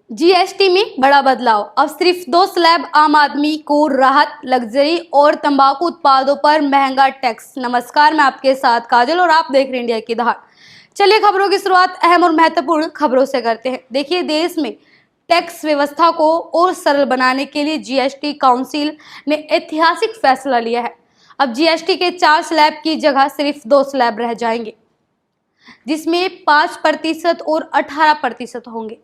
GST में बड़ा बदलाव। अब सिर्फ 2 स्लैब आम आदमी को राहत, लग्जरी और तंबाकू उत्पादों पर महंगा टैक्स। नमस्कार, मैं आपके साथ काजल और आप देख रहे हैं इंडिया की दहाड़। चलिए खबरों की शुरुआत अहम और महत्वपूर्ण खबरों से करते हैं। देखिए, देश में टैक्स व्यवस्था को और सरल बनाने के लिए जीएसटी काउंसिल ने ऐतिहासिक फैसला लिया है। अब जीएसटी के 4 स्लैब की जगह सिर्फ 2 स्लैब रह जाएंगे, जिसमें 5% और 18% होंगे।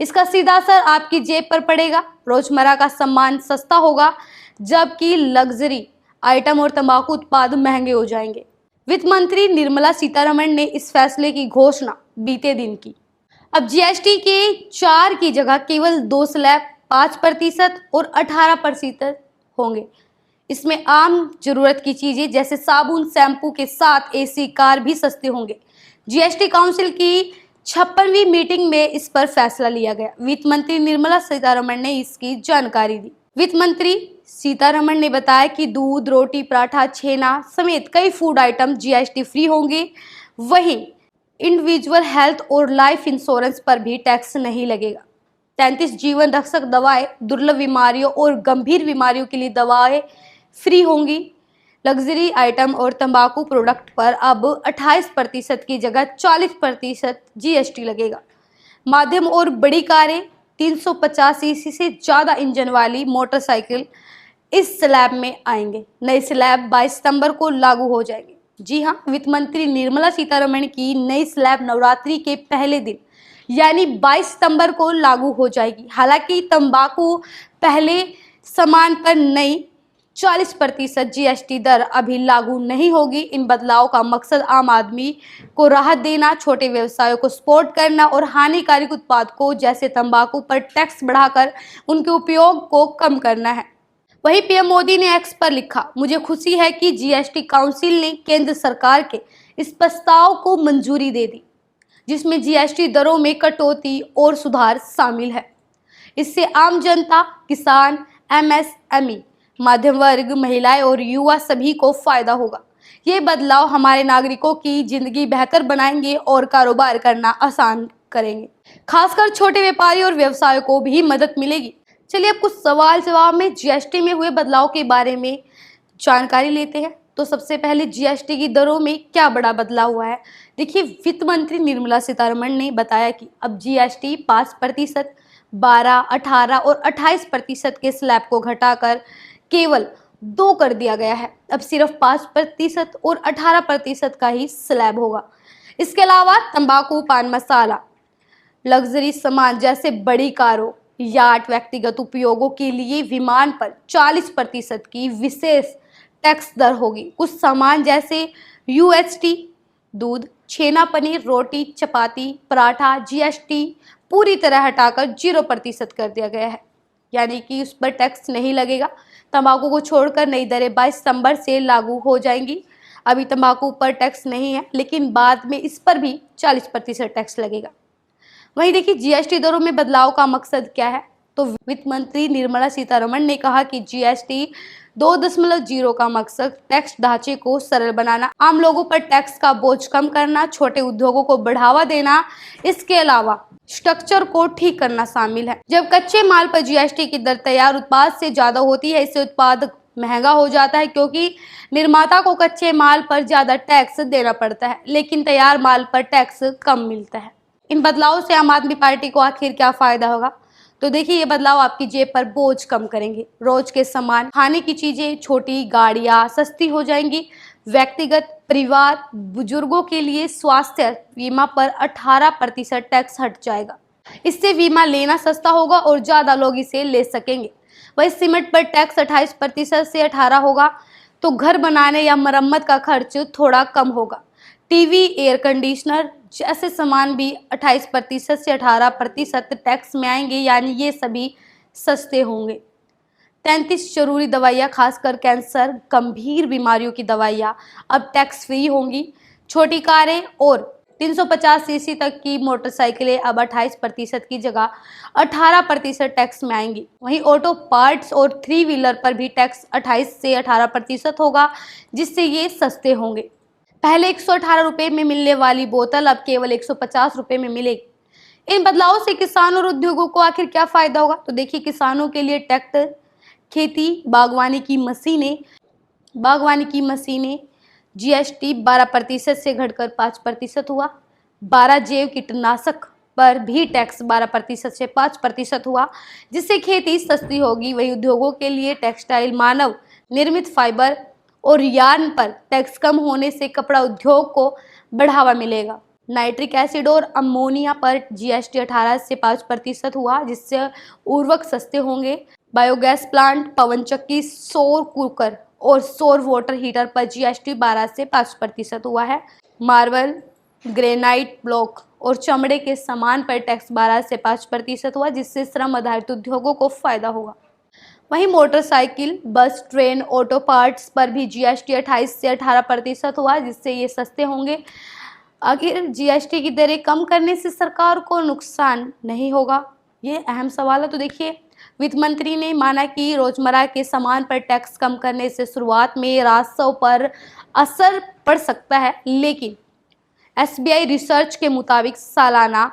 इसका सीधा असर आपकी जेब पर पड़ेगा। रोजमर्रा का सामान सस्ता होगा, जबकि लग्जरी आइटम और तंबाकू उत्पाद महंगे हो जाएंगे। वित्त मंत्री निर्मला सीतारमण ने इस फैसले की घोषणा बीते दिन की। अब जीएसटी के 4 की जगह केवल 2 स्लैब 5% और 18% होंगे। इसमें आम जरूरत की चीजें जैसे साबुन, शैम्पू के साथ एसी कार भी सस्ते होंगे। जीएसटी काउंसिल की 56वीं मीटिंग में इस पर फैसला लिया गया। वित्त मंत्री निर्मला सीतारमण ने इसकी जानकारी दी। वित्त मंत्री सीतारमण ने बताया कि दूध, रोटी, पराठा, छेना समेत कई फूड आइटम जीएसटी फ्री होंगे। वहीं इंडिविजुअल हेल्थ और लाइफ इंश्योरेंस पर भी टैक्स नहीं लगेगा। 33 जीवन रक्षक दवाएं, दुर्लभ बीमारियों और गंभीर बीमारियों के लिए दवाएं फ्री होंगी। लग्जरी आइटम और तंबाकू प्रोडक्ट पर अब 28% की जगह 40% जीएसटी लगेगा। माध्यम और बड़ी कारें, 350 सीसी से ज़्यादा इंजन वाली मोटरसाइकिल इस स्लैब में आएंगे। नए स्लैब 22 सितंबर को लागू हो जाएंगे। जी हाँ, वित्त मंत्री निर्मला सीतारमण की नई स्लैब नवरात्रि के पहले दिन यानी 22 सितंबर को लागू हो जाएगी। हालांकि तंबाकू पहले सामान पर नई 40% जीएसटी दर अभी लागू नहीं होगी। इन बदलाव का मकसद आम आदमी को राहत देना, छोटे व्यवसायों को सपोर्ट करना और हानिकारक उत्पाद को जैसे तंबाकू पर टैक्स बढ़ाकर उनके उपयोग को कम करना है। वहीं पीएम मोदी ने एक्स पर लिखा, मुझे खुशी है कि जीएसटी काउंसिल ने केंद्र सरकार के इस प्रस्ताव को मंजूरी दे दी, जिसमें जीएसटी दरों में कटौती और सुधार शामिल है। इससे आम जनता, किसान, एमएसएमई, मध्यम वर्ग, महिलाएं और युवा सभी को फायदा होगा। ये बदलाव हमारे नागरिकों की जिंदगी बेहतर बनाएंगे और कारोबार करना आसान करेंगे। खासकर छोटे व्यापारी और व्यवसायों को भी मदद मिलेगी। चलिए अब कुछ सवाल जवाब में जीएसटी में हुए बदलाव के बारे में जानकारी लेते हैं। तो सबसे पहले जीएसटी की दरों में क्या बड़ा बदलाव हुआ है। देखिए, वित्त मंत्री निर्मला सीतारमण ने बताया कि अब जीएसटी 5%, 12, 18 और 28% के स्लैब को घटाकर केवल 2 कर दिया गया है। अब सिर्फ 5% और 18% का ही स्लैब होगा। इसके अलावा तंबाकू, पान मसाला, लग्जरी सामान जैसे बड़ी कारों, याट, व्यक्तिगत उपयोगों के लिए विमान पर 40% की विशेष टैक्स दर होगी। कुछ सामान जैसे यूएचटी, दूध, छेना, पनीर, रोटी, चपाती, पराठा जीएसटी पूरी तरह हटाकर 0% कर दिया गया है, यानी कि उस पर टैक्स नहीं लगेगा। तंबाकू को छोड़कर नई दरें 22 सितंबर से लागू हो जाएंगी। अभी तंबाकू पर टैक्स नहीं है, लेकिन बाद में इस पर भी 40% टैक्स लगेगा। वहीं देखिए, जीएसटी दरों में बदलाव का मकसद क्या है। तो वित्त मंत्री निर्मला सीतारमण ने कहा कि जीएसटी 2.0 का मकसद टैक्स ढांचे को सरल बनाना, आम लोगों पर टैक्स का बोझ कम करना, छोटे उद्योगों को बढ़ावा देना, इसके अलावा स्ट्रक्चर को ठीक करना शामिल है। जब कच्चे माल पर जीएसटी की दर तैयार उत्पाद से ज्यादा होती है, इससे उत्पाद महंगा हो जाता है, क्योंकि निर्माता को कच्चे माल पर ज्यादा टैक्स देना पड़ता है, लेकिन तैयार माल पर टैक्स कम मिलता है। इन बदलावों से आम आदमी पार्टी को आखिर क्या फायदा होगा। तो देखिए, ये बदलाव आपकी जेब पर बोझ कम करेंगे। रोज के सामान, खाने की चीजें, छोटी गाड़ियां सस्ती हो जाएंगी। व्यक्तिगत, परिवार, बुजुर्गों के लिए स्वास्थ्य बीमा पर 18% टैक्स हट जाएगा। इससे बीमा लेना सस्ता होगा और ज्यादा लोग इसे ले सकेंगे। वही सीमेंट पर टैक्स 28% से 18 होगा, तो घर बनाने या मरम्मत का खर्च थोड़ा कम होगा। टीवी, एयर कंडीशनर जैसे सामान भी 28% से 18% टैक्स में आएंगे, यानी ये सभी सस्ते होंगे। 33 जरूरी दवाइयाँ, खासकर कैंसर, गंभीर बीमारियों की दवाइयाँ अब टैक्स फ्री होंगी। छोटी कारें और 350 सीसी तक की मोटरसाइकिलें अब 28% की जगह 18% टैक्स में आएंगी। वहीं ऑटो पार्ट्स और 3 व्हीलर पर भी टैक्स 28 से 18% होगा, जिससे ये सस्ते होंगे। पहले 118 रुपये में मिलने वाली बोतल अब केवल 150 रुपये में मिलेगी। इन बदलावों से किसानों और उद्योगों को आखिर क्या फायदा होगा? तो देखिए, किसानों के लिए ट्रैक्टर, खेती, बागवानी की मशीनें जीएसटी 12% से घटकर 5% हुआ। 12 जैव कीटनाशक पर भी टैक्स 12% से 5% हुआ, जिससे खेती सस्ती होगी। वही उद्योगों के लिए टेक्सटाइल, मानव निर्मित फाइबर और यार्न पर टैक्स कम होने से कपड़ा उद्योग को बढ़ावा मिलेगा। नाइट्रिक एसिड और अमोनिया पर जीएसटी 18 से 5% हुआ, जिससे उर्वरक सस्ते होंगे। बायोगैस प्लांट, पवन चक्की, सौर कुकर और सौर वाटर हीटर पर जीएसटी 12 से 5% हुआ है। मार्बल, ग्रेनाइट ब्लॉक और चमड़े के सामान पर टैक्स 12 से 5% हुआ, जिससे श्रम आधारित उद्योगों को फायदा होगा। वहीं मोटरसाइकिल, बस, ट्रेन, ऑटो पार्ट्स पर भी जीएसटी 28 से 18% हुआ, जिससे ये सस्ते होंगे। आखिर जीएसटी की दरें कम करने से सरकार को नुकसान नहीं होगा? ये अहम सवाल है। तो देखिए, वित्त मंत्री ने माना कि रोजमर्रा के सामान पर टैक्स कम करने से शुरुआत में राजस्व पर असर पड़ सकता है, लेकिन एसबीआई रिसर्च के मुताबिक सालाना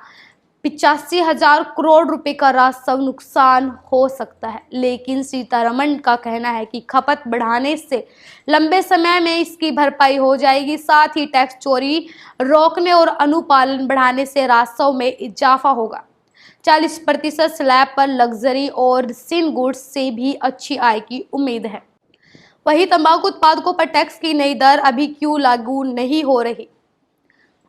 85,000 करोड़ रुपए का राजस्व नुकसान हो सकता है। लेकिन सीतारमण का कहना है कि खपत बढ़ाने से लंबे समय में इसकी भरपाई हो जाएगी। साथ ही टैक्स चोरी रोकने और अनुपालन बढ़ाने से राजस्व में इजाफा होगा। 40% स्लैब पर लग्जरी और सिन गुड्स से भी अच्छी आय की उम्मीद है। वहीं तंबाकू उत्पादकों पर टैक्स की नई दर अभी क्यों लागू नहीं हो रही?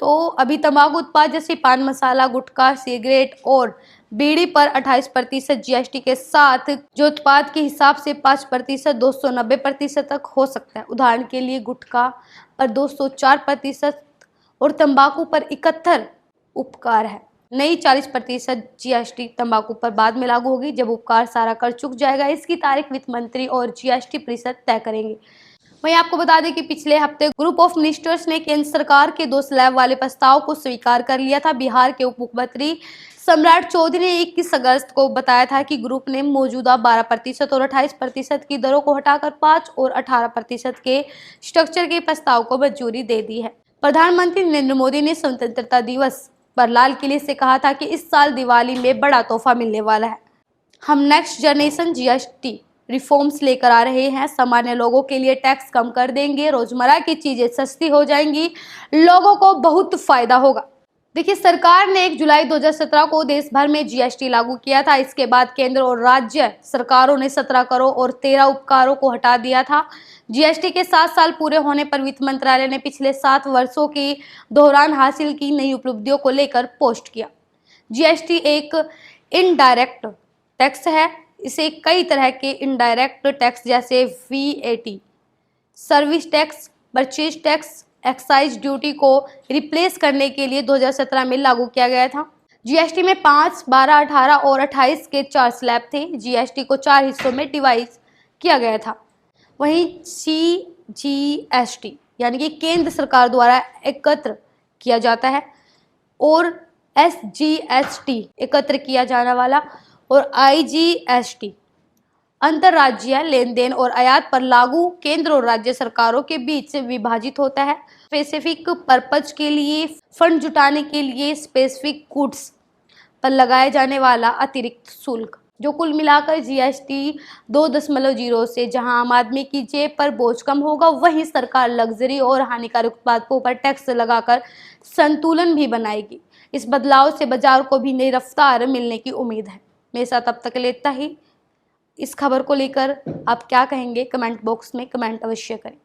तो अभी तंबाकू उत्पाद जैसे पान मसाला, गुटखा, सिगरेट और बीड़ी पर 28% जीएसटी के साथ जो उत्पाद के हिसाब से 5% 290% तक हो सकता है। उदाहरण के लिए गुटखा पर 204% और तंबाकू पर 71 उपकार है। नई 40% जीएसटी तंबाकू पर बाद में लागू होगी, जब उपकार सारा कर चुक जाएगा। इसकी तारीख वित्त मंत्री और जीएसटी परिषद तय करेंगे। वहीं आपको बता दें कि पिछले हफ्ते ग्रुप ऑफ मिनिस्टर्स ने केंद्र सरकार के 2 स्लैब वाले प्रस्ताव को स्वीकार कर लिया था। बिहार के उप मुख्यमंत्री सम्राट चौधरी ने 21 अगस्त को बताया था कि ग्रुप ने मौजूदा 12% और 28% की दरों को हटाकर 5 और 18% के स्ट्रक्चर के प्रस्ताव को मंजूरी दे दी है। प्रधानमंत्री नरेंद्र मोदी ने स्वतंत्रता दिवस पर लाल किले से कहा था कि इस साल दिवाली में बड़ा तोहफा मिलने वाला है। हम नेक्स्ट जनरेशन जीएसटी रिफॉर्म्स लेकर आ रहे हैं। सामान्य लोगों के लिए टैक्स कम कर देंगे, रोजमर्रा की चीजें सस्ती हो जाएंगी, लोगों को बहुत फायदा होगा। देखिए, सरकार ने 1 जुलाई 2017 को देश भर में जीएसटी लागू किया था। इसके बाद केंद्र और राज्य सरकारों ने 17 करों और 13 उपकारों को हटा दिया था। जीएसटी के 7 साल पूरे होने पर वित्त मंत्रालय ने पिछले 7 वर्षों के दौरान हासिल की नई उपलब्धियों को लेकर पोस्ट किया। जीएसटी एक इनडायरेक्ट टैक्स है। इसे कई तरह के इनडायरेक्ट टैक्स जैसे VAT, service tax, purchase tax, excise duty को रिप्लेस करने के लिए 2017 में लागू किया गया था। जीएसटी में 5, 12, 18 और 28 के 4 स्लैब थे। जीएसटी को 4 हिस्सों में डिवाइड किया गया था। वहीं सीजीएसटी यानी कि केंद्र सरकार द्वारा एकत्र किया जाता है, और एसजीएसटी एकत्र किया जाने वाला, और आईजीएसटी अंतर्राज्यीय लेन देन और आयात पर लागू केंद्र और राज्य सरकारों के बीच विभाजित होता है। स्पेसिफिक पर्पज के लिए फंड जुटाने के लिए स्पेसिफिक गुड्स पर लगाए जाने वाला अतिरिक्त शुल्क, जो कुल मिलाकर जीएसटी 2.0 से जहां आम आदमी की जेब पर बोझ कम होगा, वहीं सरकार लग्जरी और हानिकारक उत्पादों पर टैक्स लगाकर संतुलन भी बनाएगी। इस बदलाव से बाजार को भी नई रफ्तार मिलने की उम्मीद है। मेरे साथ अब तक के लिए इतना ही। इस खबर को लेकर आप क्या कहेंगे, कमेंट बॉक्स में कमेंट अवश्य करें।